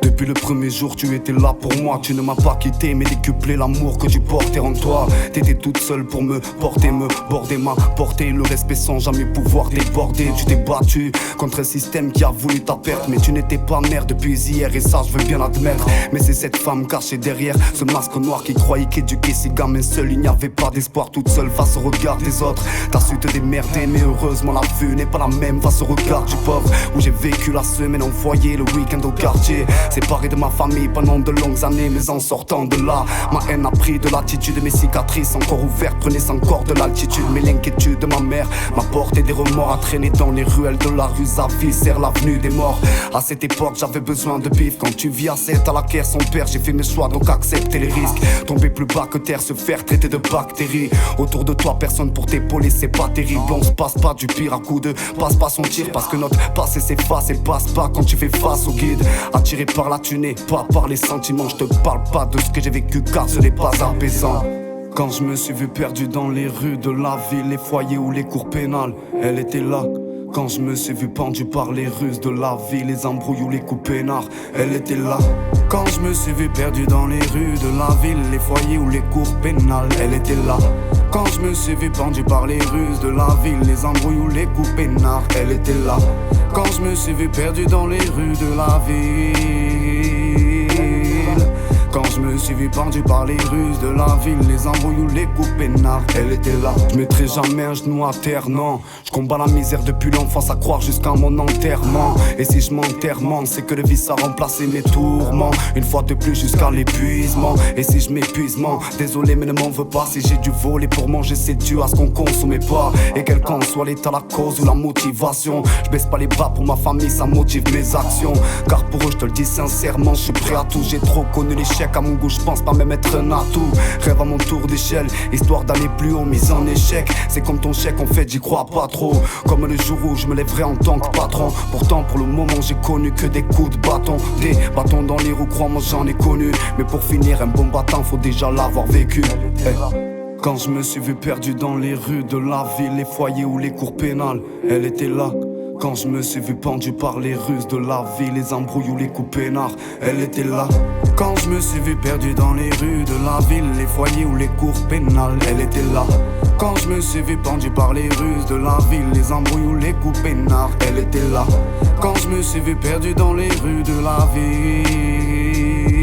Depuis le premier jour tu étais là pour moi. Tu ne m'as pas quitté mais décuplé l'amour que tu portais en toi. T'étais toute seule pour me border ma portée. Le respect sans jamais pouvoir déborder. Tu t'es battu contre un système qui a voulu ta perte. Mais tu n'étais pas mère depuis hier et ça je veux bien l'admettre. Mais c'est cette femme cachée derrière ce masque noir qui croyait qu'éduquer ses gamins seul il n'y avait pas d'espoir. Toute seule face au regard des autres. T'as su te démerder mais heureusement la vue n'est pas la même face au regard du pauvre. Où j'ai vécu la semaine en foyer, le week-end au quartier. Séparé de ma famille pendant de longues années, mais en sortant de là, ma haine a pris de l'attitude. Mes cicatrices encore ouvertes prenaient encore de l'altitude. Mais l'inquiétude de ma mère m'a porté des remords. À traîner dans les ruelles de la rue Zavi, vers l'avenue des morts. À cette époque j'avais besoin de bif. Quand tu vis à 7 à la guerre son père, j'ai fait mes choix donc accepter les risques. Tomber plus bas que terre, se faire traiter de bactéries. Autour de toi personne pour t'épauler, c'est pas terrible. On se passe pas du pire à coup de passe pas son tir. Parce que notre passé s'efface et passe pas quand tu fais face au guide. Attiré par là tu n'es pas par les sentiments. Je te parle pas de ce que j'ai vécu car ce n'est pas apaisant. Quand je me suis vu perdu dans les rues de la ville, les foyers ou les cours pénales, elle était là. Quand je me suis vu pendu par les ruses de la vie, les embrouilles ou les coups peinards, elle était là. Quand je me suis vu perdu dans les rues de la ville, les foyers ou les cours pénales, elle était là. Quand je me suis vu pendu par les ruses de la ville, les embrouilles ou les coups peinards, elle était là. Quand je me suis vu perdu dans les rues de la ville, quand je me suis vu pendu par les ruses de la ville, les embrouilles ou les coups peinards, elle était là. Je mettrai jamais un genou à terre, non. Je combats la misère depuis l'enfance à croire jusqu'à mon enterrement. Et si je m'enterre, c'est que le vice a remplacé mes tourments. Une fois de plus jusqu'à l'épuisement. Et si je m'épuise, désolé mais ne m'en veux pas. Si j'ai dû voler pour manger, c'est dû à ce qu'on consommait pas. Et quel qu'en soit l'état, la cause ou la motivation, je baisse pas les bras pour ma famille, ça motive mes actions. Car pour eux, je te le dis sincèrement, je suis prêt à tout. J'ai trop connu l'échec à mon goût, je pense pas même être un atout. Rêve à mon tour d'échelle, histoire d'aller plus haut, mise en échec. C'est comme ton chèque, en fait j'y crois pas trop. Comme le jour où je me lèverai en tant que patron. Pourtant pour le moment j'ai connu que des coups de bâton. Des bâtons dans les roues, crois-moi j'en ai connu. Mais pour finir un bon battant faut déjà l'avoir vécu. Quand je me suis vu perdu dans les rues de la ville, les foyers ou les cours pénales, elle était là. Quand je me suis vu pendu par les ruses de la ville, les embrouilles ou les coups peinards, elle était là. Quand je me suis vu perdu dans les rues de la ville, les foyers ou les cours pénales, elle était là. Quand je me suis vu pendu par les ruses de la ville, les embrouilles ou les coups peinards, elle était là. Quand je me suis vu perdu dans les rues de la ville,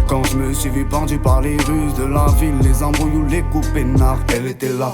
quand je me suis vu pendu par les ruses de la ville, les embrouilles ou les coups peinards, elle était là.